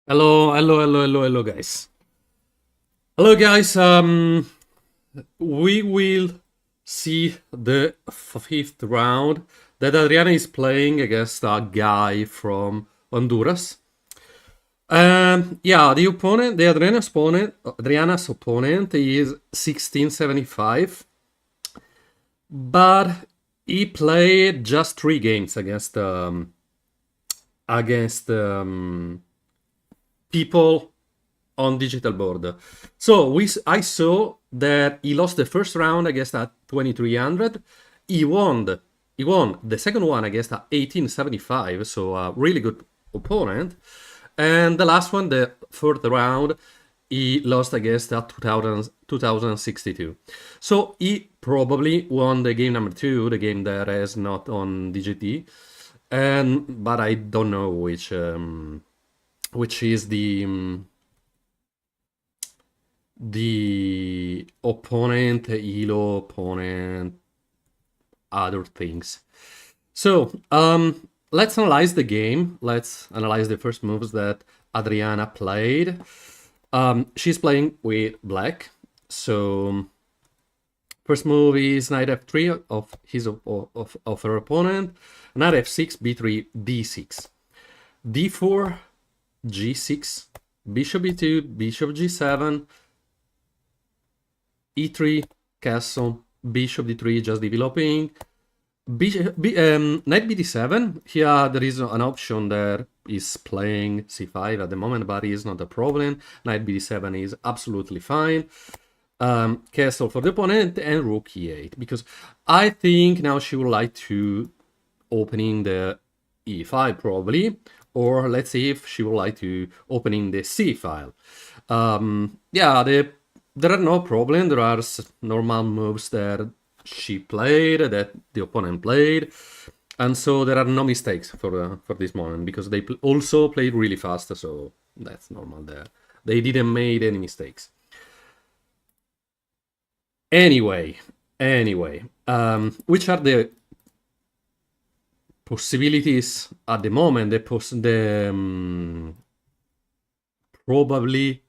Hello, guys. Hello, guys. We will see the fifth round that Adriana is playing against a guy from Honduras. Yeah, Adriana's opponent is 1675, but he played just 3 games against people on digital board. So I saw that he lost the first round against a 2300. He won the second one against a 1875, so a really good opponent. And the last one, the fourth round, he lost against a 2062. So he probably won the game number 2, the game that is not on DGT. But I don't know which is the opponent, elo opponent, other things. So let's analyze the game. Let's analyze the first moves that Adriana played. She's playing with black. So first move is knight f3 of her opponent, knight f6, b3, d6, d4, g6, bishop e2, bishop g7, e3, castle, bishop d3, just developing. Knight bd7. Here there is an option that is playing c5 at the moment, but it's not a problem. Knight bd7 is absolutely fine. Castle for the opponent and rook e8, because I think now she would like to opening the e5 probably, or let's see if she would like to opening the c file. Yeah, there are no problem. There are normal moves that she played, that the opponent played, and so there are no mistakes for this moment, because they also played really fast, so that's normal there. They didn't make any mistakes. Anyway, which are the possibilities at the moment? Probably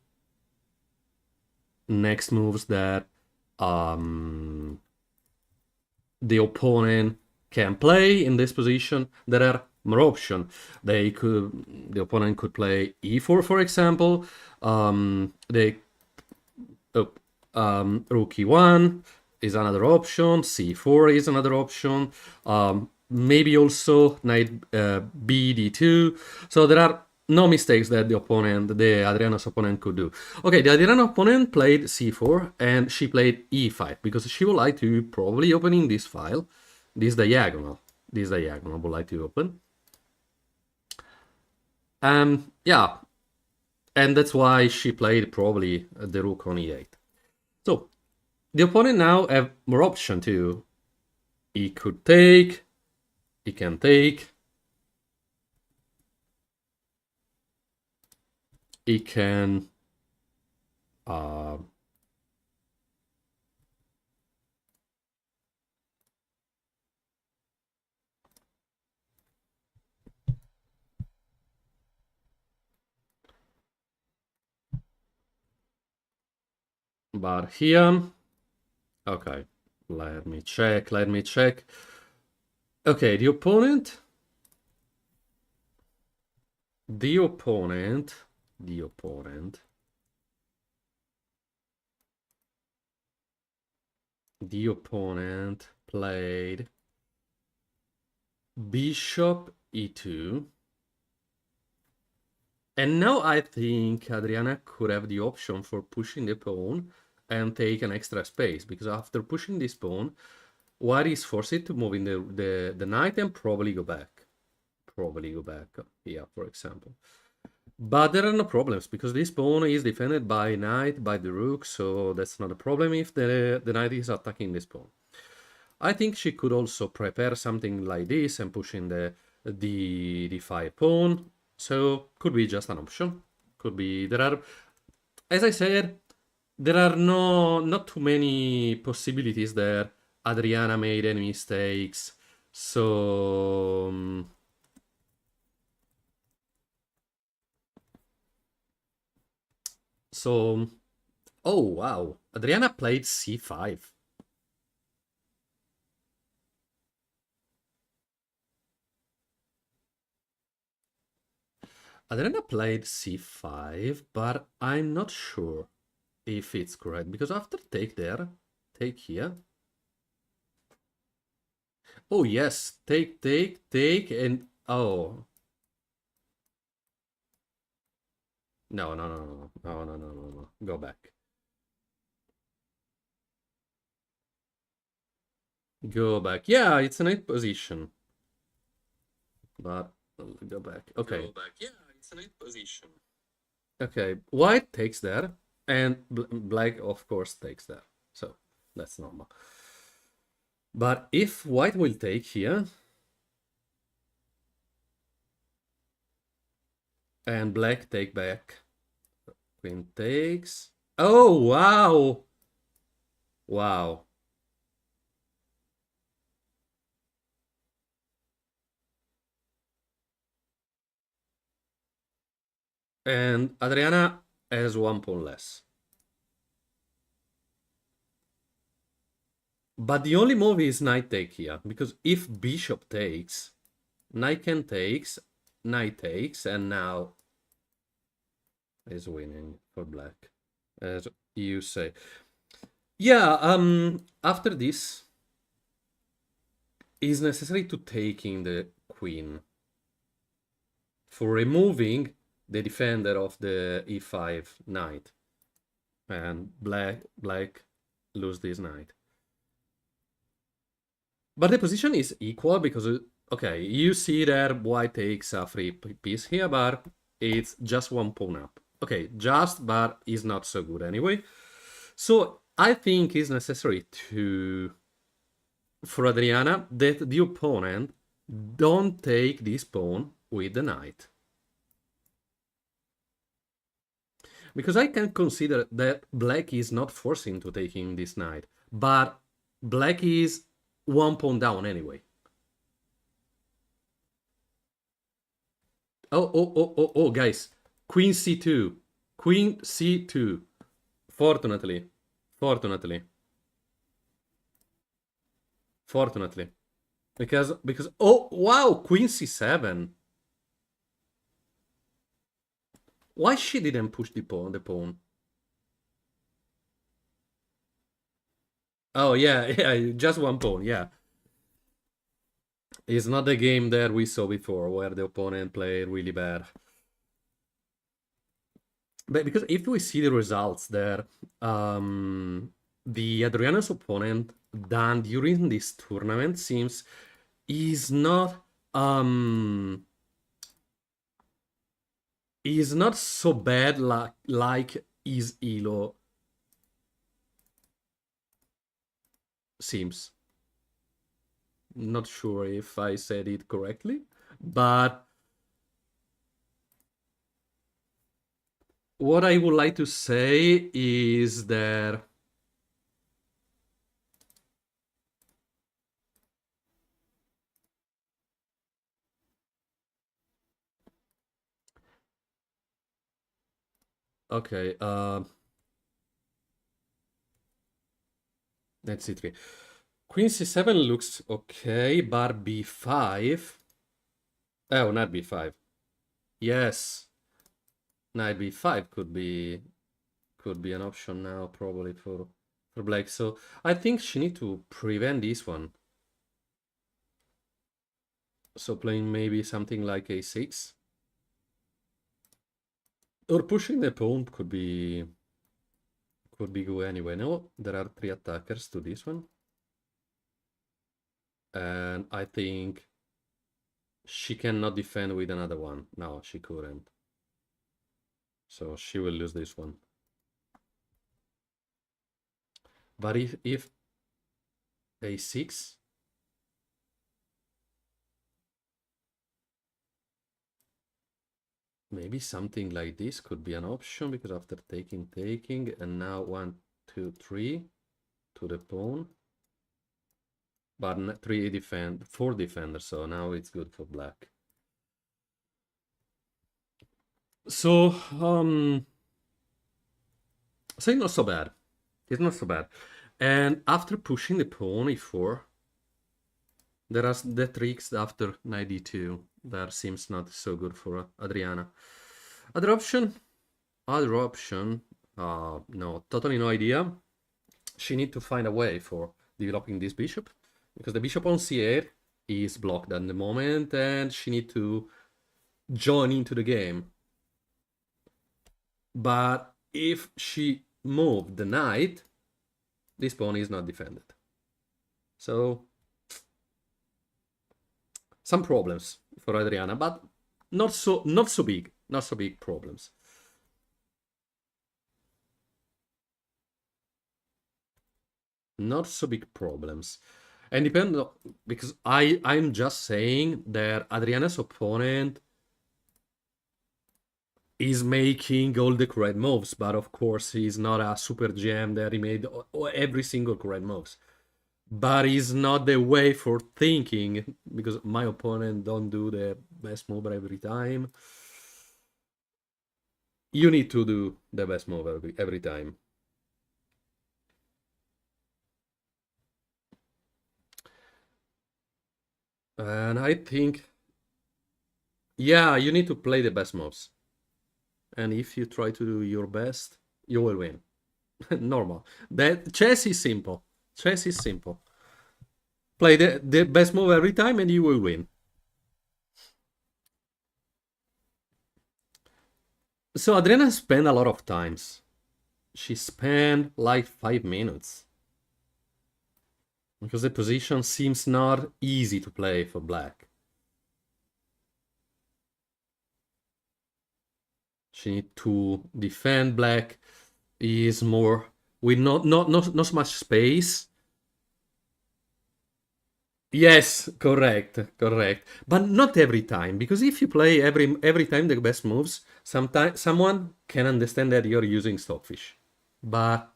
next moves that the opponent can play in this position. There are more options. The opponent could play e4, for example. Rook e1 is another option. c4 is another option. Maybe also knight bd2. So there are no mistakes that the Adriana's opponent could do. Okay, the Adriana opponent played c4 and she played e5 because she would like to probably opening this file, this diagonal would like to open. Yeah, and that's why she played probably the rook on e8. So the opponent now have more option too. He could take, he can take, he can but here, okay, let me check. Okay, the opponent played bishop e2. And now I think Adriana could have the option for pushing the pawn and take an extra space, because after pushing this pawn, white is forced to move in the knight and probably go back. Here, for example. But there are no problems, because this pawn is defended by knight, by the rook, so that's not a problem if the knight is attacking this pawn. I think she could also prepare something like this and push in the d5 pawn. So could be just an option. Could be, there are, as I said, there are not too many possibilities there. Adriana made any mistakes. So So, oh wow, Adriana played c5. Adriana played c5, but I'm not sure if it's correct, because after take there, take here. Oh yes, take, and oh. No, no, no, no, no, no, no, no, no. Go back. Go back. Yeah, it's an 8 position. But go back. Okay. Go back. Yeah, it's an 8 position. Okay, white takes there, and black, of course, takes there. So that's normal. But if white will take here, and black take back, queen takes. Oh, wow! Wow. And Adriana has 1 pawn less. But the only move is knight take here, because if bishop takes, knight can takes, knight takes, and now is winning for black, as you say. Yeah, after this is necessary to taking the queen for removing the defender of the e5 knight, and black lose this knight. But the position is equal because, okay, you see that white takes a free piece here, but it's just 1 pawn up. Okay, just, but is not so good anyway. So I think it's necessary to, for Adriana, that the opponent don't take this pawn with the knight. Because I can consider that black is not forcing to taking this knight, but black is 1 pawn down anyway. Oh, guys. Queen c2. Queen c2. Fortunately. Because, oh, wow, Queen c7. Why she didn't push the pawn? Oh, yeah, just 1 pawn, yeah. It's not the game that we saw before, where the opponent played really bad. But because if we see the results there, the Adriano's opponent done during this tournament seems is not so bad like is Elo seems. Not sure if I said it correctly, but what I would like to say is that okay, let's see 3. Queen c7 looks okay, but b5. Oh, not b5. Yes, knight b5 could be an option now, probably for black. So I think she need to prevent this one. So playing maybe something like a6. Or pushing the pawn could be good anyway. No, there are 3 attackers to this one. And I think she cannot defend with another one. No, she couldn't. So she will lose this one. But if a6, maybe something like this could be an option, because after taking, and now 1, 2, 3 to the pawn. But 4 defenders, so now it's good for black. So, So it's not so bad. It's not so bad. And after pushing the pawn e4, there are the tricks after knight d2 that seems not so good for Adriana. Other option? Other option? No, totally no idea. She need to find a way for developing this bishop, because the bishop on c8 is blocked at the moment, and she need to join into the game. But if she moved the knight, this pawn is not defended. So some problems for Adriana, but not so big problems. Not so big problems. And depend, because I'm just saying that Adriana's opponent is making all the correct moves, but of course he's not a super gem that he made every single correct moves. But it's not the way for thinking, because my opponent don't do the best move every time. You need to do the best move every time. And I think, yeah, you need to play the best moves. And if you try to do your best, you will win. Normal. That chess is simple. Chess is simple. Play the best move every time and you will win. So Adriana spent a lot of times. She spent like 5 minutes. Because the position seems not easy to play for black. She needs to defend black. Is more with not so much space. Yes, correct. But not every time, because if you play every time the best moves, sometimes someone can understand that you're using stockfish. But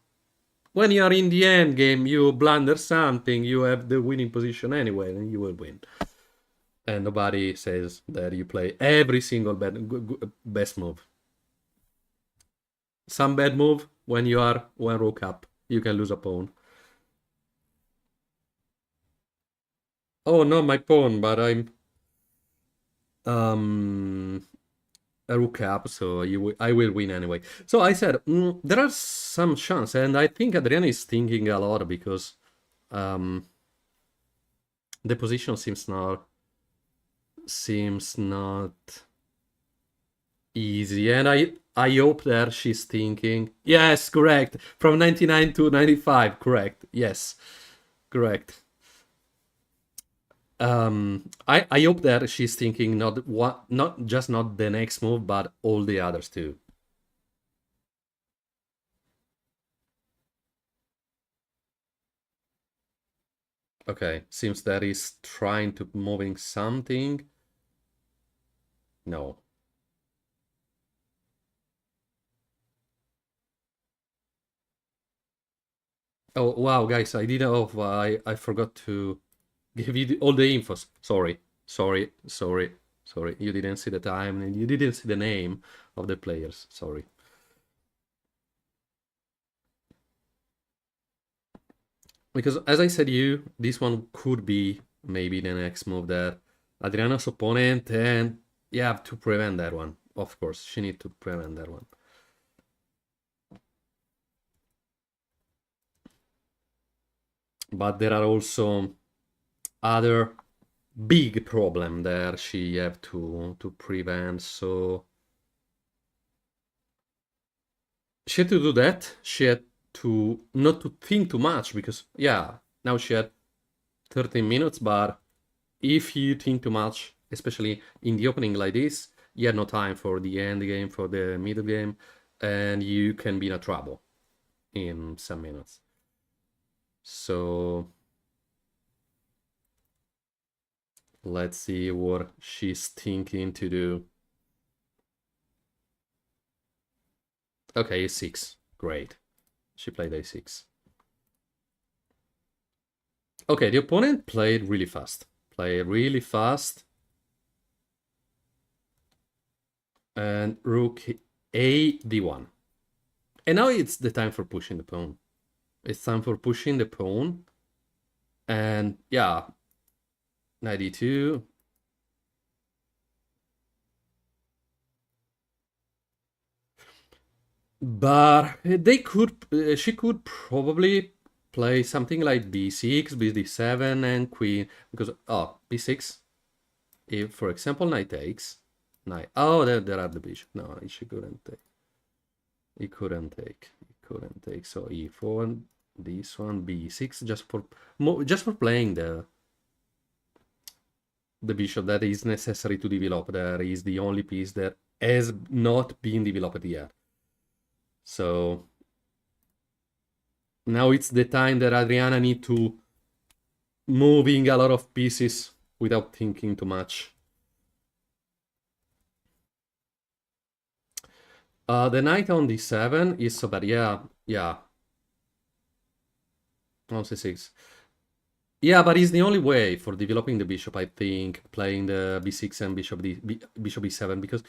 when you are in the end game, you blunder something, you have the winning position anyway, and you will win. And nobody says that you play every single best move. Some bad move, when you are one rook up, you can lose a pawn. Oh, not my pawn, but I'm a rook up, so I will win anyway. So I said there are some chance, and I think Adriana is thinking a lot, because the position seems not easy, and I hope that she's thinking. Yes, correct. From 99 to 95, correct. Yes, correct. I hope that she's thinking not the next move, but all the others too. Okay, seems that he's trying to moving something. No. Oh wow, guys, I didn't. Oh, I forgot to give you all the infos. Sorry. You didn't see the time and you didn't see the name of the players. Sorry. Because as I said, this one could be maybe the next move that Adriana's opponent, and you have to prevent that one. Of course, she needs to prevent that one. But there are also other big problem there she have to prevent. So she had to do that. She had to not to think too much, because yeah, now she had 13 minutes, but if you think too much, especially in the opening like this, you have no time for the end game, for the middle game, and you can be in a trouble in some minutes. So let's see what she's thinking to do. Okay, a6. Great. She played a6. Okay, the opponent played really fast. And rook a d1. And now it's the time for pushing the pawn. It's time for pushing the pawn. And yeah, knight e2. But she could probably play something like b6, bd7, and queen, because, oh, b6, if, for example, knight takes, knight, oh, there are the bishop, no, she couldn't take, he couldn't take, so e4, this one, b6, just for playing the bishop that is necessary to develop. There is the only piece that has not been developed yet. So now it's the time that Adriana need to moving a lot of pieces without thinking too much. The knight on d7 is so bad. Yeah. On c6. Yeah, but it's the only way for developing the bishop, I think, playing the b6 and bishop b7, because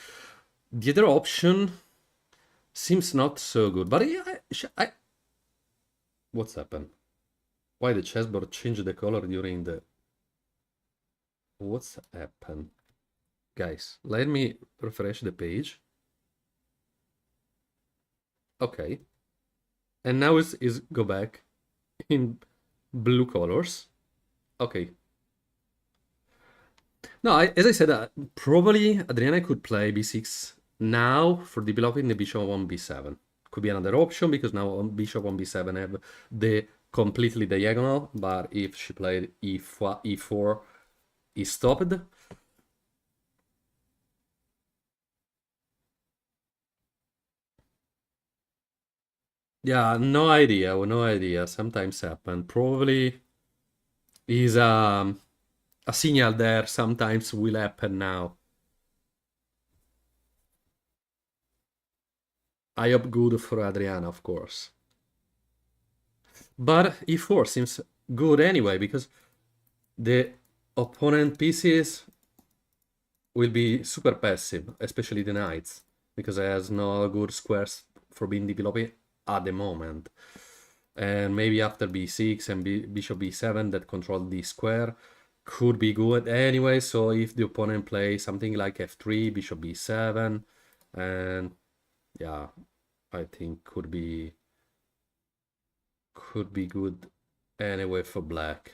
the other option seems not so good. But yeah, what's happened? Why the chessboard changed the color during the... What's happened? Guys, let me refresh the page. Okay. And now is go back in blue colors. Okay. No, as I said, probably Adriana could play b6 now for developing the bishop on b7. Could be another option, because now on bishop on b7 have the completely diagonal, but if she played e4 is stopped. Yeah, no idea. Sometimes happen. Probably is a signal there. Sometimes will happen now. I hope good for Adriana, of course. But e4 seems good anyway, because the opponent pieces will be super passive, especially the knights, because it has no good squares for being developed at the moment. And maybe after b6 and bishop b7 that control the square could be good anyway. So if the opponent plays something like f3, bishop b7, and yeah, I think could be good anyway for black.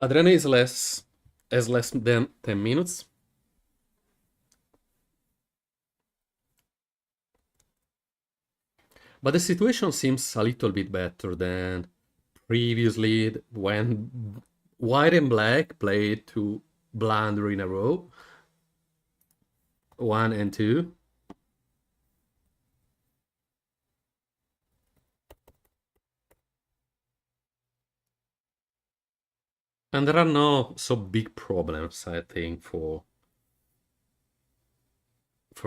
Adriana is less than 10 minutes. But the situation seems a little bit better than previously, when white and black played two blunder in a row, 1 and 2. And there are no so big problems, I think, for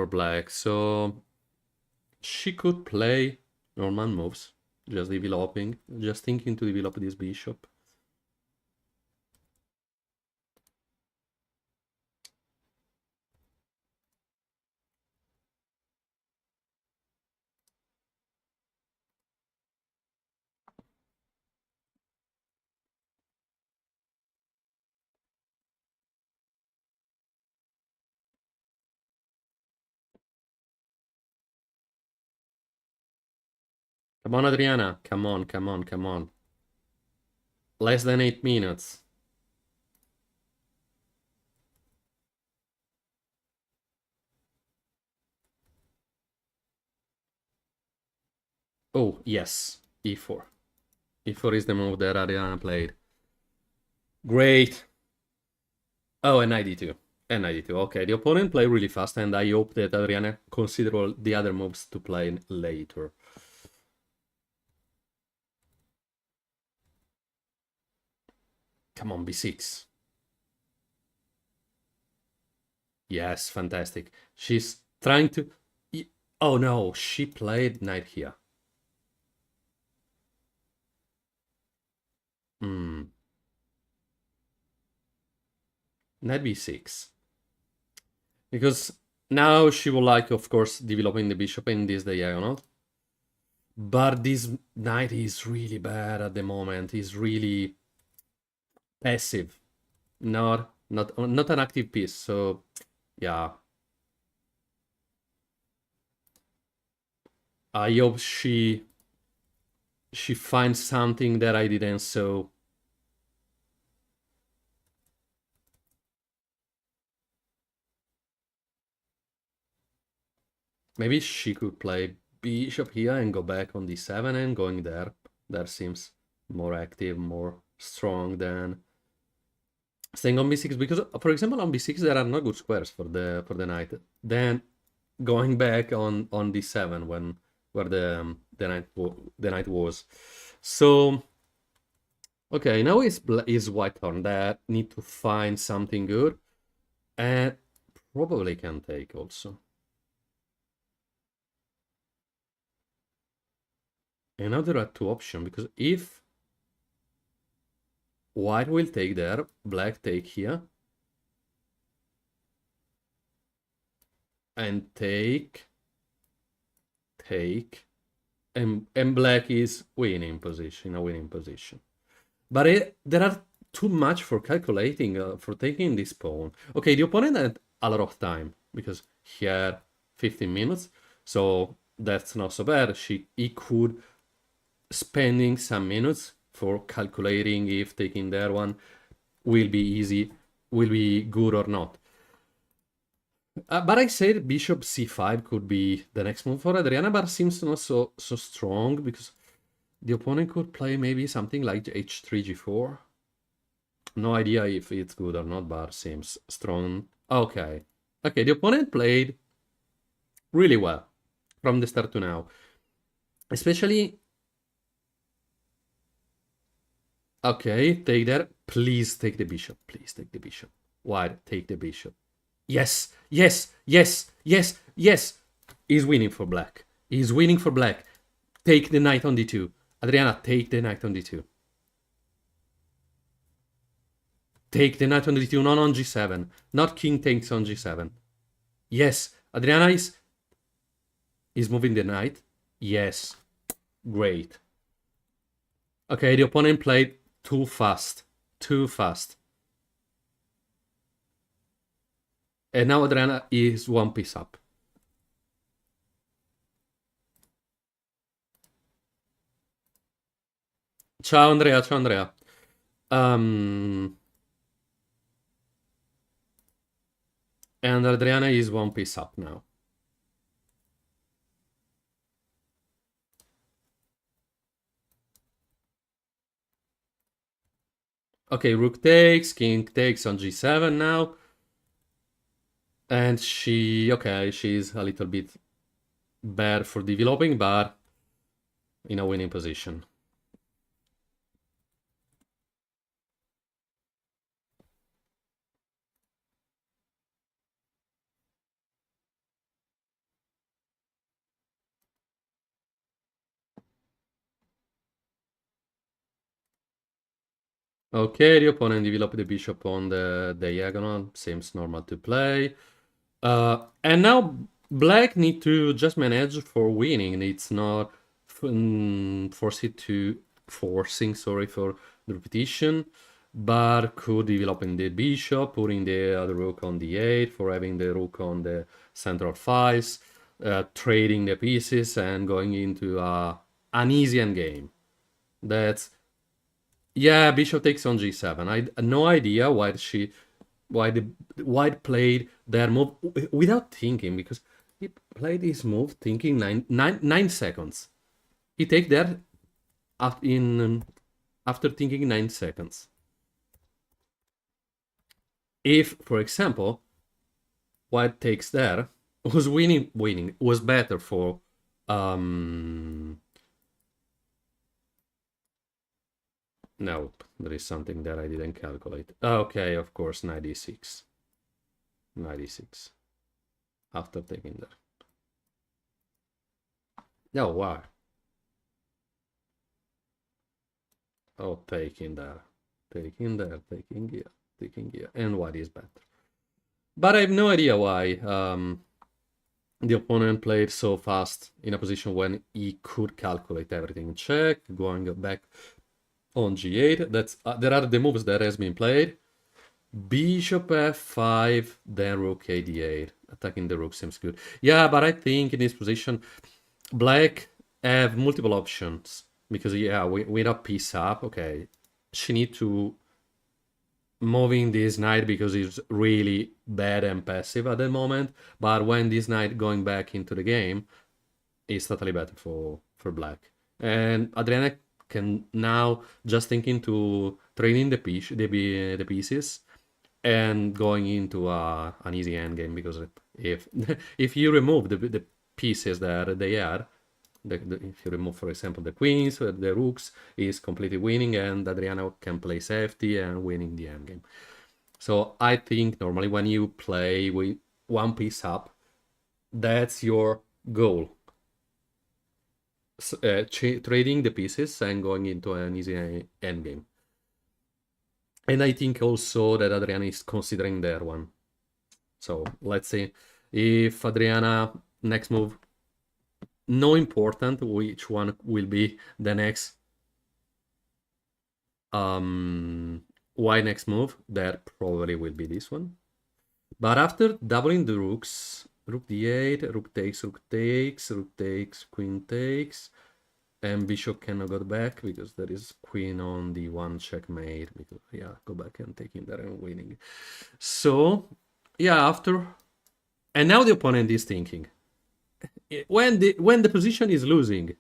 black. So she could play normal moves, just thinking to develop this bishop. Come on, Adriana. Come on. Less than 8 minutes. Oh, yes. e4. e4 is the move that Adriana played. Great. Oh, and knight d2. And knight d2. Okay, the opponent played really fast, and I hope that Adriana consider all the other moves to play later. Come on, b6. Yes, fantastic. She's trying to... Oh no, she played knight here. Knight b6. Because now she will like, of course, developing the bishop in this diagonal. But this knight is really bad at the moment. He's really passive. Not an active piece, so yeah. I hope she finds something that I didn't, so... Maybe she could play bishop here and go back on d7 and going there. That seems more active, more strong than staying on b6. Because, for example, on b6 there are no good squares for the knight. Then going back on d7 where the knight was. So okay, now is white turn that need to find something good, and probably can take also. And now there are two options, because if white will take there, black take here, and take, and black is winning position, a winning position. But there are too much for calculating, for taking this pawn. Okay, the opponent had a lot of time, because he had 15 minutes, so that's not so bad. He could spending some minutes for calculating if taking that one will be easy, will be good or not. But I said bishop c5 could be the next move for Adriana, but seems not so strong, because the opponent could play maybe something like h3, g4. No idea if it's good or not, but seems strong. Okay. Okay, the opponent played really well from the start to now. Especially... Okay, take that. Please take the bishop. Please take the bishop. White, take the bishop. Yes, yes, yes, yes, yes. He's winning for black. He's winning for black. Take the knight on d2. Adriana, take the knight on d2. Take the knight on d2, not on g7. Not king takes on g7. Yes, Adriana is moving the knight. Yes, great. Okay, the opponent played too fast. Too fast. And now Adriana is one piece up. Ciao Andrea, ciao Andrea. And Adriana is one piece up now. Okay, rook takes, king takes on g7 now. And she's a little bit bad for developing, but in a winning position. Okay, the opponent developed the bishop on the diagonal. Seems normal to play. And now black need to just manage for winning. It's not forcing for the repetition, but could developing the bishop, putting the other rook on d8 for having the rook on the central files, trading the pieces and going into an easy endgame. That's... Yeah, bishop takes on g7. I had no idea why the white played their move without thinking, because he played his move thinking 9 seconds. He take that after thinking 9 seconds. If, for example, white takes there, was winning was better for Nope, there is something that I didn't calculate. Okay, of course, 96. 96. After taking that. Oh, wow. Oh, taking there. Taking there, taking here, taking here. And white is better. But I have no idea why the opponent played so fast in a position when he could calculate everything. Check, going back on g8. That's there are the moves that has been played. Bishop f5, then rook a d8. Attacking the rook seems good. Yeah, but I think in this position, black have multiple options. Because, yeah, with a piece up, okay, she need to moving this knight because it's really bad and passive at the moment. But when this knight going back into the game, it's totally better for black. And Adriana can now just think into training the pieces and going into an easy endgame, because if if you remove the pieces that they are, if you remove, for example, the queens or the rooks, is completely winning, and Adriano can play safety and winning the endgame. So I think normally when you play with one piece up, that's your goal. Trading the pieces and going into an easy endgame. And I think also that Adriana is considering that one. So let's see if Adriana next move, no important which one will be the next why next move, that probably will be this one. But after doubling the rooks, rook d8, rook takes, rook takes, rook takes, queen takes, and bishop cannot go back because there is queen on d1, checkmate, because yeah, go back and taking that and winning. So yeah, after, and now the opponent is thinking, when the position is losing,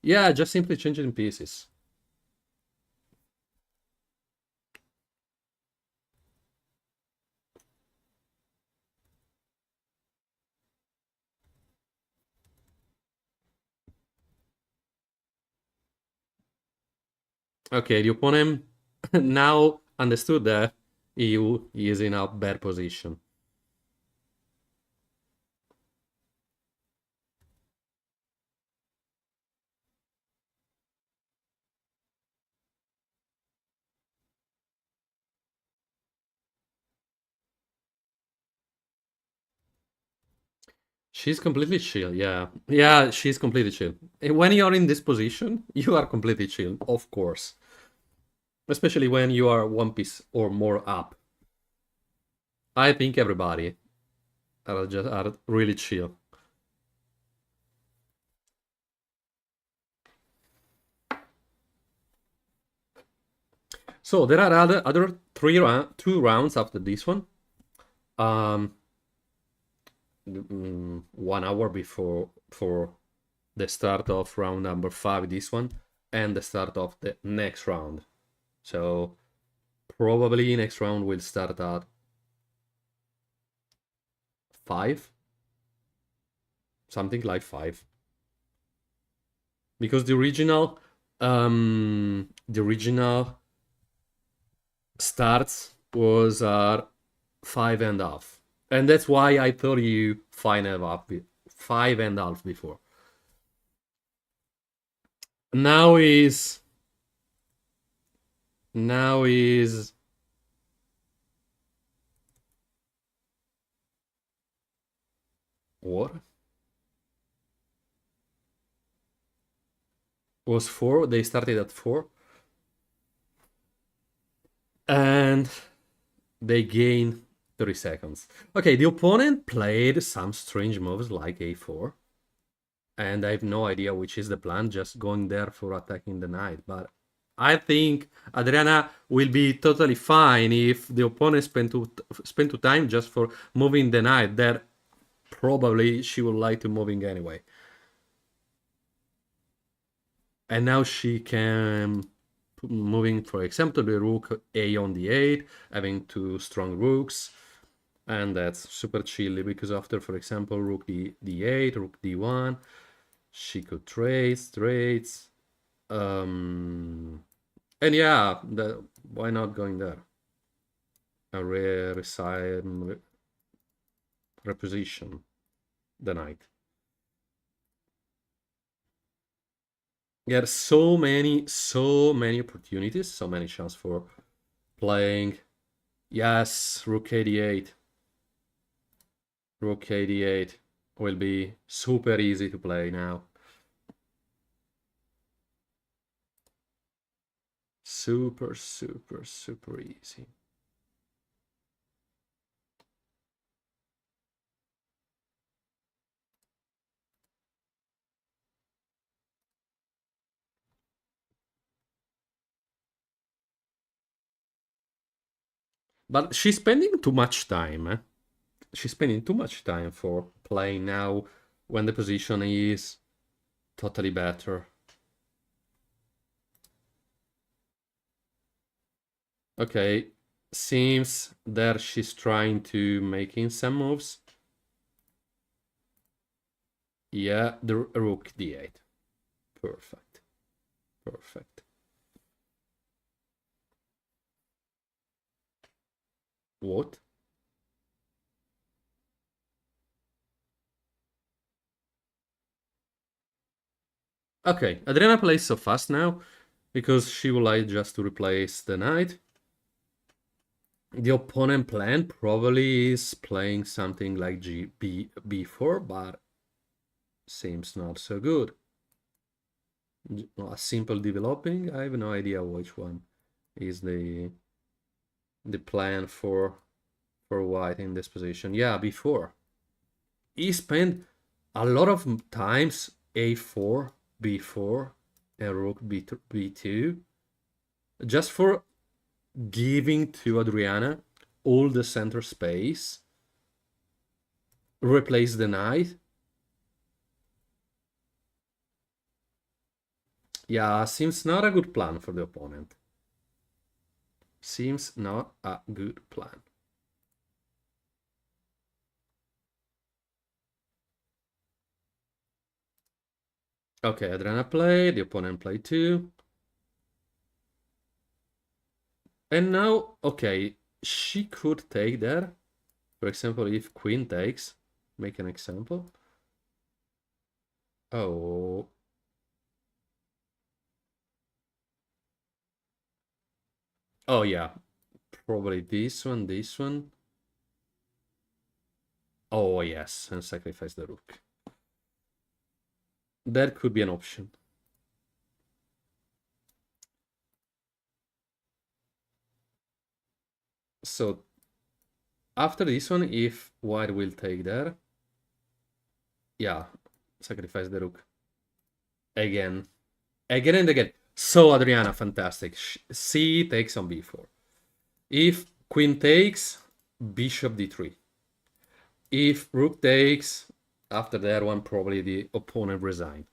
yeah, just simply changing pieces. Okay, the opponent now understood that he is in a bad position. She's completely chill, yeah. Yeah, she's completely chill. When you're in this position, you are completely chill, of course. Especially when you are one piece or more up. I think everybody are really chill. So there are other two rounds after this one. 1 hour before for the start of round number 5, this one, and the start of the next round. So probably next round will start at 5, something like 5, because the original starts was 5.5, and that's why I told you 5.5 before. Now is what was 4. They started at 4, and they gain 30 seconds. Okay, the opponent played some strange moves like a4, and I have no idea which is the plan, just going there for attacking the knight. But I think Adriana will be totally fine if the opponent spend too time just for moving the knight. That probably she would like to moving anyway. And now she can moving, for example, the rook a on d8, having 2 strong rooks, and that's super chilly because after, for example, rook d8, rook d1, she could trades. And yeah, why not going there? A reposition the knight. Yeah, so many opportunities, so many chances for playing. Yes, rook 88. Rook 88 will be super easy to play now. Super easy. But she's spending too much time. She's spending too much time for playing now when the position is totally better. Okay, seems that she's trying to making some moves. Yeah, the rook d8. Perfect. Perfect. What? Okay, Adriana plays so fast now because she would like just to replace the knight. The opponent plan probably is playing something like b4, but seems not so good. A simple developing, I have no idea which one is the plan for white in this position. Yeah, b4. He spent a lot of times a4, b4, and rook b2, just for giving to Adriana all the center space, replace the knight. Yeah, seems not a good plan for the opponent. Seems not a good plan. Okay, Adriana played, the opponent played too. And now, okay, she could take there. For example, if queen takes, make an example. Oh. Oh, yeah. Probably this one, this one. Oh, yes, and sacrifice the rook. That could be an option. So, after this one, if white will take there, yeah, sacrifice the rook. Again. Again and again. So, Adriana, fantastic. C takes on b4. If queen takes, bishop d3. If rook takes, after that one, probably the opponent resign.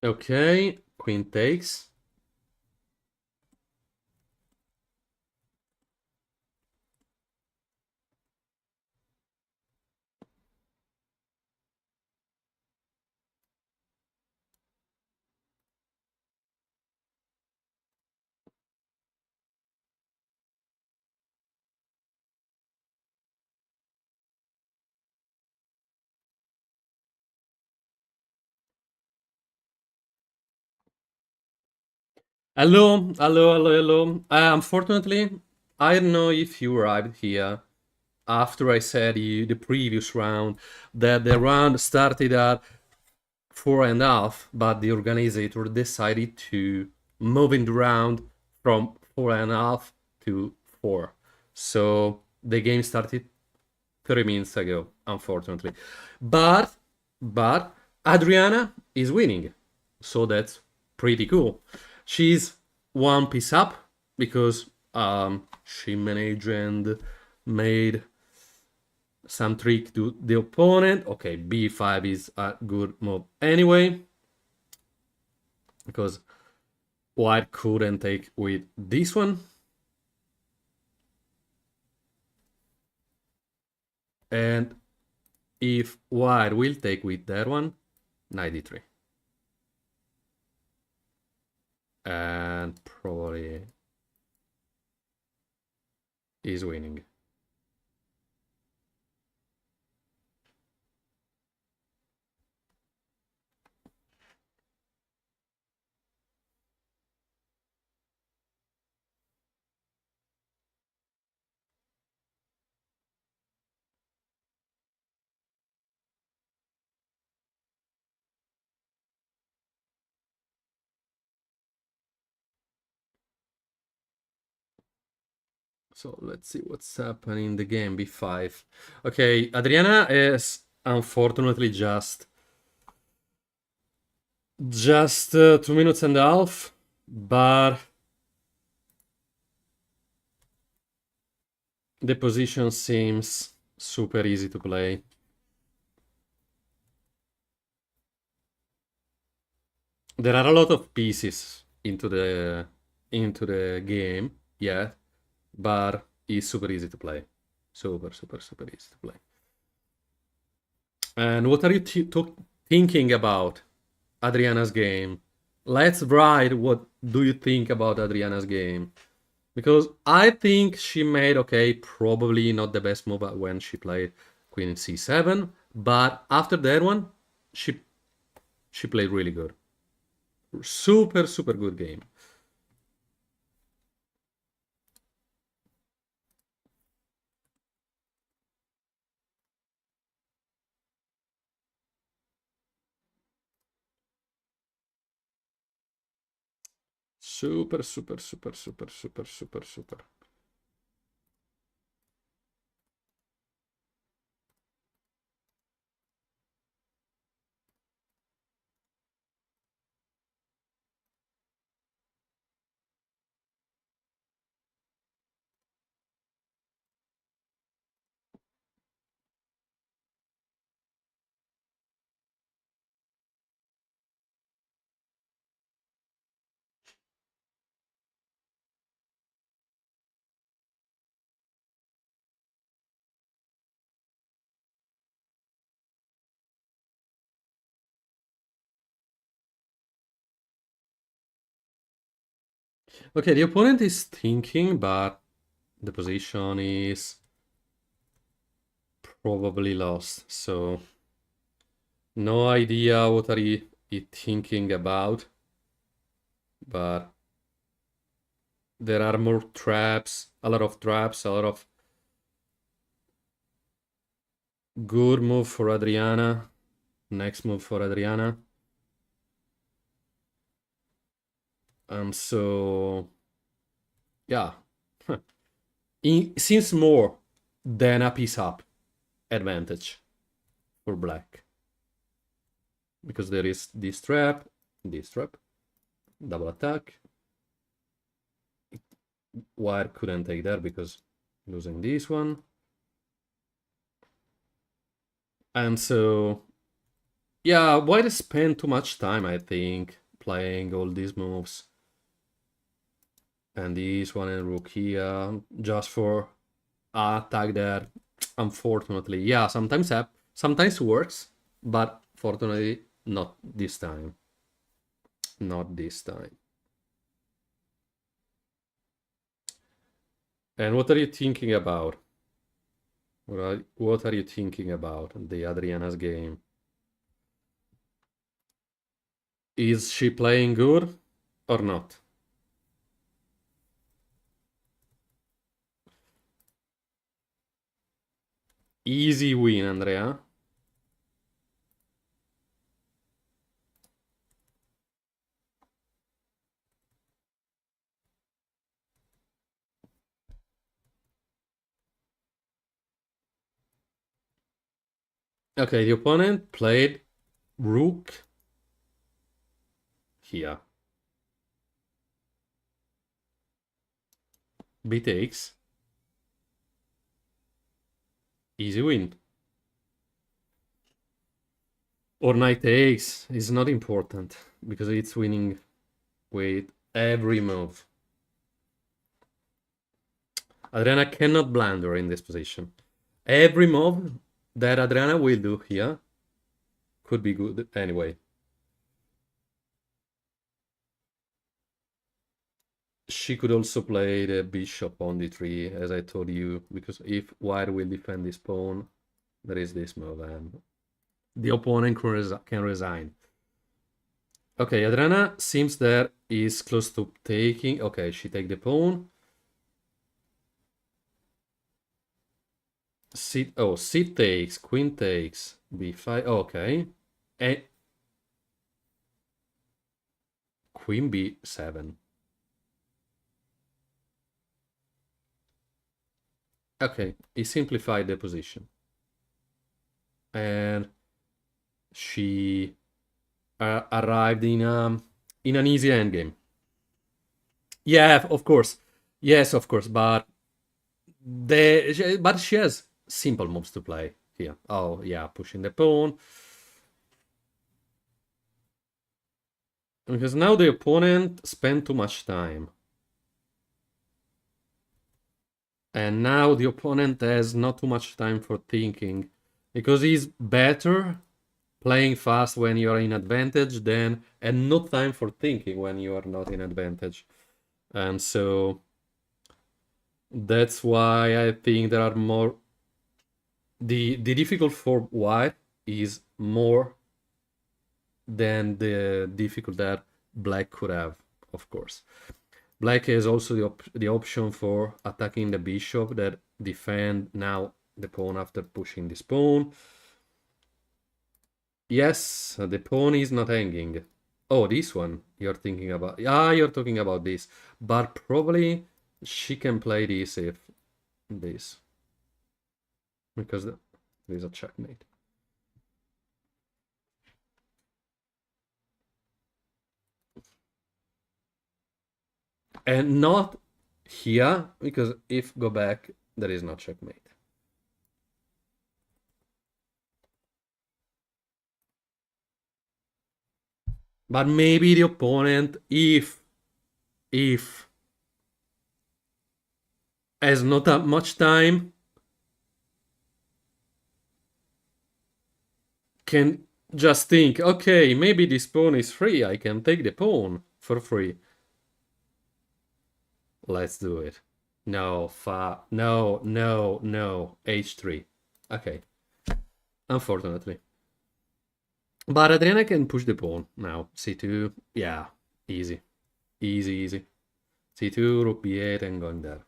Okay, queen takes. Hello, hello, hello, hello. Unfortunately, I don't know if you arrived here after I said you the previous round that the round started at 4.5, but the organizer decided to move in the round from 4.5 to 4. So the game started 30 minutes ago, unfortunately. But Adriana is winning, so that's pretty cool. She's one piece up because she managed and made some trick to the opponent. Okay, b5 is a good move anyway, because white couldn't take with this one. And if white will take with that one, 93. And probably is winning. So let's see what's happening in the game. b5. Okay, Adriana is unfortunately just 2 minutes and a half, but the position seems super easy to play. There are a lot of pieces into the game, yeah, but it's super easy to play. Super easy to play. And what are you thinking about Adriana's game? Let's write what do you think about Adriana's game. Because I think she made, okay, probably not the best move when she played Queen c7, but after that one, she played really good. Super good game. Super. Okay, the opponent is thinking, but the position is probably lost. So no idea what are you thinking about, but there are more traps, a lot of traps, a lot of good move for Adriana. Next move for Adriana. So yeah, it seems more than a piece up advantage for black, because there is this trap, double attack. White couldn't take that because losing this one. And so, yeah, white spent too much time, I think, playing all these moves. And this one and rook here, just for attack that, unfortunately, yeah, sometimes works, but fortunately not this time. Not this time. And what are you thinking about? What are you thinking about the Adriana's game? Is she playing good or not? Easy win, Andrea. Okay, the opponent played rook here. B takes. Easy win. Or knight takes is not important because it's winning with every move. Adriana cannot blunder in this position. Every move that Adriana will do here could be good anyway. She could also play the bishop on d3, as I told you, because if white will defend this pawn, there is this move, and the opponent can resign. Okay, Adriana seems that is close to taking. Okay, she take the pawn. C takes, queen takes, b5. Okay, and queen b7. Okay, he simplified the position, and she arrived in an easy endgame. Yeah, of course. Yes, of course, but she has simple moves to play here. Oh yeah, pushing the pawn. Because now the opponent spent too much time. And now the opponent has not too much time for thinking. Because he's better playing fast when you are in advantage than and no time for thinking when you are not in advantage. And so that's why I think there are more. The difficult for white is more than the difficult that black could have, of course. Black has also the option for attacking the bishop that defend now the pawn after pushing this pawn. Yes, the pawn is not hanging. Oh, this one you're thinking about. Ah, you're talking about this. But probably she can play this if this. Because there is a checkmate. And not here, because if go back, there is no checkmate. But maybe the opponent, if has not that much time, can just think, okay, maybe this pawn is free, I can take the pawn for free. Let's do it. No, no, h3. Okay. Unfortunately. But Adriana can push the pawn now. c2, yeah, easy. Easy. c2, rook b8, and going there.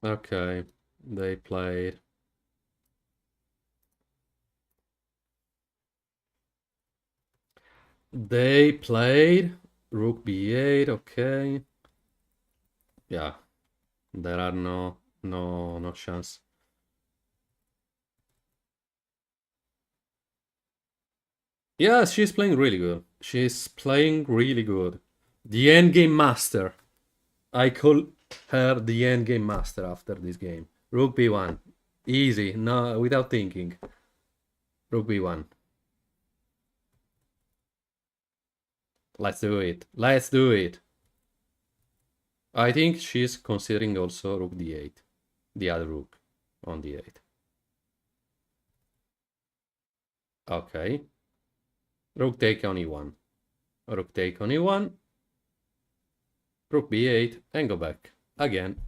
Okay, they played. They played rook b8, okay. Yeah, there are no chance. Yeah, she's playing really good. She's playing really good. The endgame master. I call her the endgame master after this game. Rook b1. Easy, no, without thinking. Rook b1. Let's do it. Let's do it. I think she's considering also rook d8. The other rook on d8. Okay. Rook take on e1. Rook take on e1. Rook b8 and go back. Again.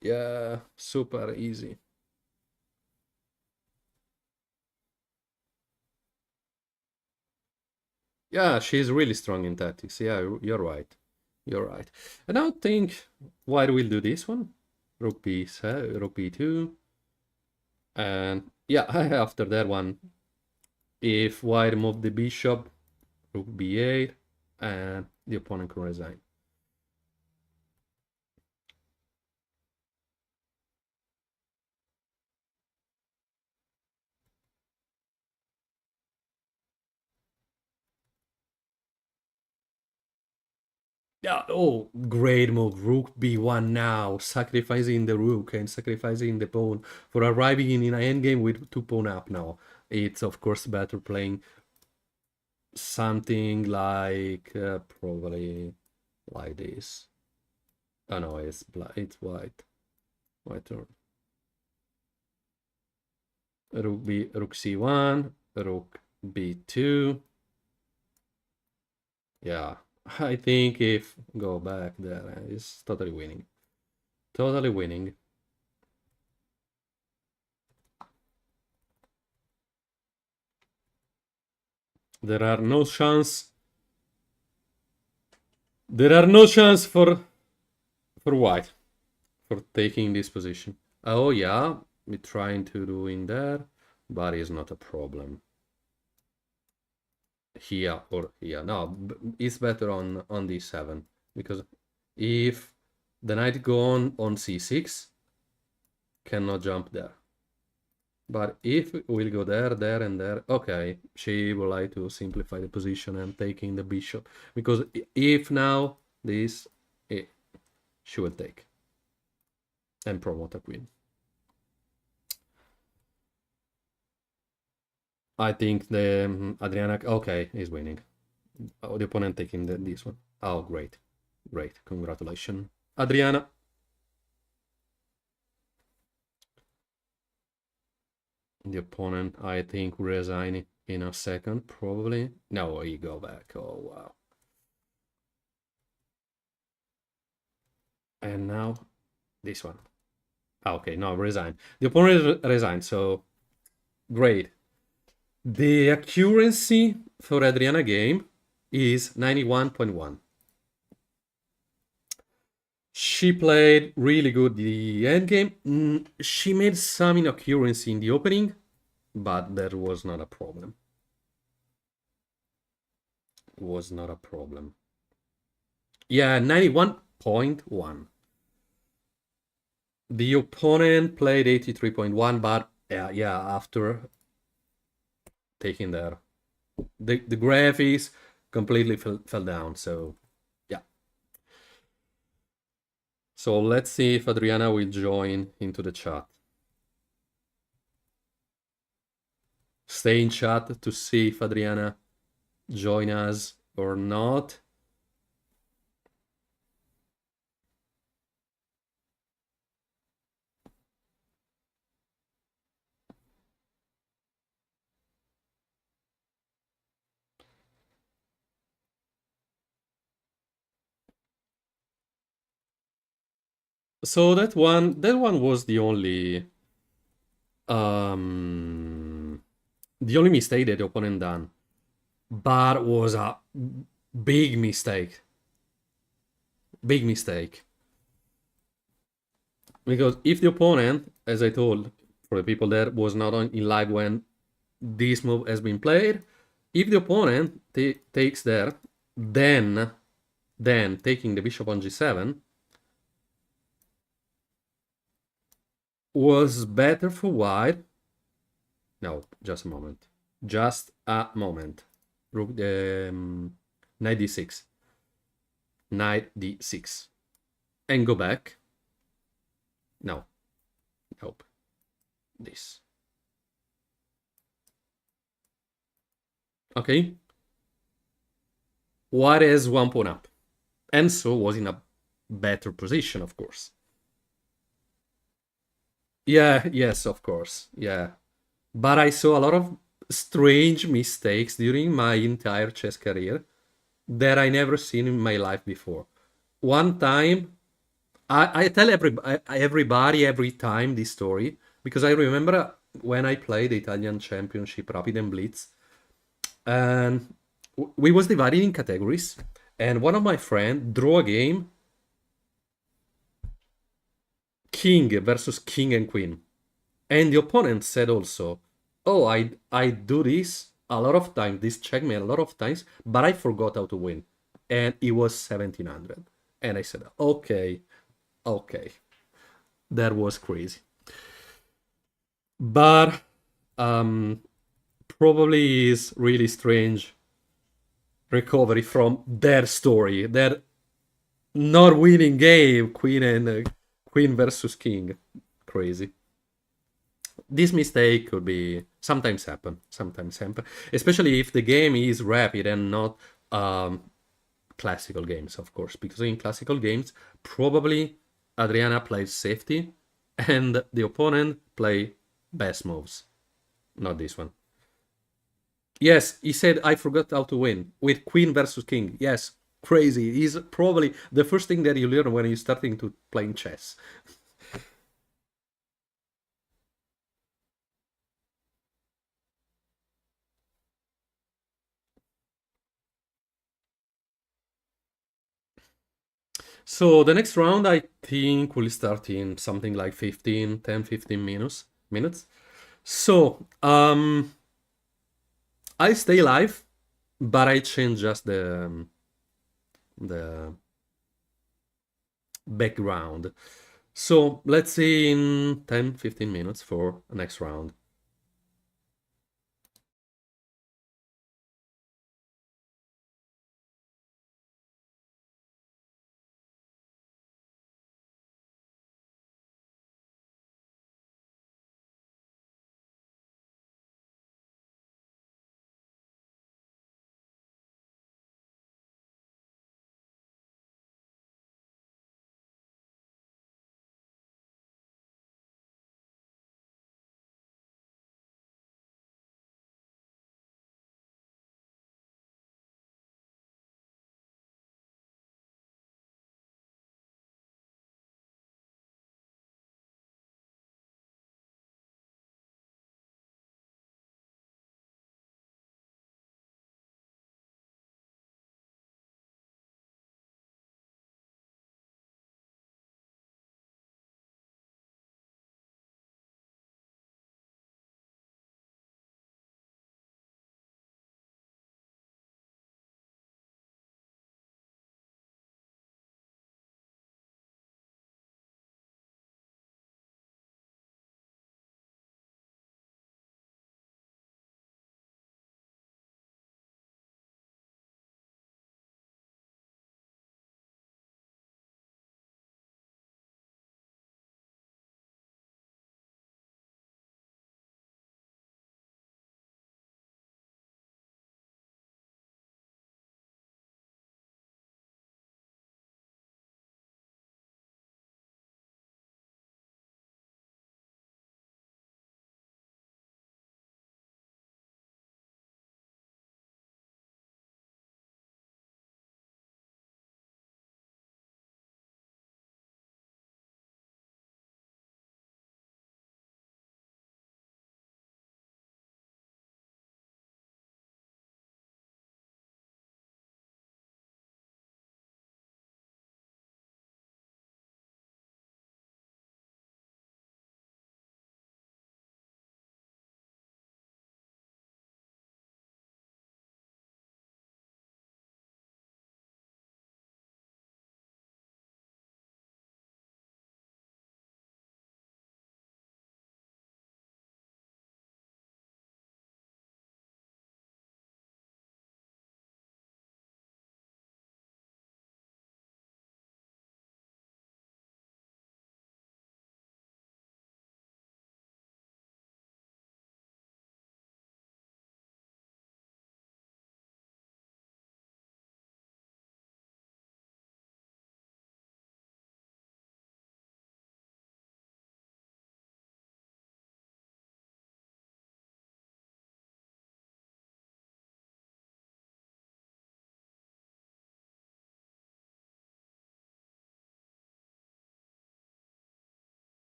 Yeah, super easy. Yeah, she's really strong in tactics. Yeah, you're right. You're right. And I think white will do this one. Rook b2. And yeah, after that one, if white move the bishop, rook b8, and the opponent can resign. Yeah, oh, great move. Rook b1 now, sacrificing the rook and sacrificing the pawn for arriving in an endgame with 2 pawn up now. It's, of course, better playing something like probably like this. Oh no, it's black. It's white. White turn. Rook c1, rook b2. Yeah, I think if go back there, it's totally winning. Totally winning. There are no chance. There are no chance for white for taking this position. Oh yeah, we're trying to do in there, but it's not a problem. Here or here. No, it's better on d7 because if the knight go on c6, cannot jump there. But if we'll go there, there, and there, okay, she would like to simplify the position and taking the bishop. Because if now this, she will take. And promote a queen. I think the Adriana, okay, is winning. Oh, the opponent taking this one. Oh, great. Great. Congratulations. Adriana. The opponent, I think, resign in a second, probably. No, he go back. Oh, wow. And now, this one. Okay, no, resign. The opponent resigned, so great. The accuracy for Adriana game is 91.1. She played really good the endgame. She made some inaccuracy in the opening, but that was not a problem. Was not a problem. Yeah, 91.1. The opponent played 83.1, but yeah, after taking there, the graphics completely fell down. So yeah. So let's see if Adriana will join into the chat. Stay in chat to see if Adriana join us or not. So that one was the only mistake that the opponent done, but was a big mistake. Big mistake. Because if the opponent, as I told for the people that was not in live when this move has been played, if the opponent takes there, then taking the bishop on g7 was better for white. No, just a moment. Just a moment. Rook knight d6. Knight d6. And go back. No. Nope. This. Okay. White has 1 pawn up. And so was in a better position, of course. Yeah, yes, of course. Yeah. But I saw a lot of strange mistakes during my entire chess career that I never seen in my life before. One time, I tell everybody every time this story, because I remember when I played the Italian Championship Rapid and Blitz, and we was divided in categories, and one of my friend drew a game, king versus king and queen. And the opponent said also, oh, I do this a lot of times, this checkmate a lot of times, but I forgot how to win. And it was 1700. And I said, okay, okay. That was crazy. But probably is really strange recovery from their story, their not winning game, queen and queen versus king. Crazy. This mistake could be sometimes happen, especially if the game is rapid and not classical games, of course, because in classical games probably Adriana plays safety and the opponent play best moves, not this one. Yes, he said I forgot how to win with queen versus king. Yes, crazy. Is probably the first thing that you learn when you're starting to playing chess. So the next round, I think, will start in something like 15, 10, 15 minutes. So, I stay live, but I change just the background. So let's see in 10, 15 minutes for the next round.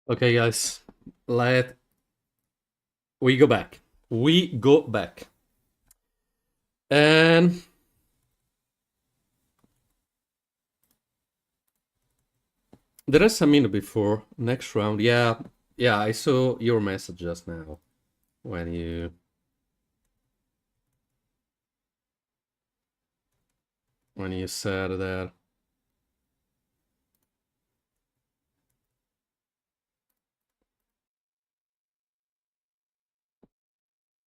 Okay, guys, we go back. We go back. And there is a minute before next round. Yeah, I saw your message just now when you said that.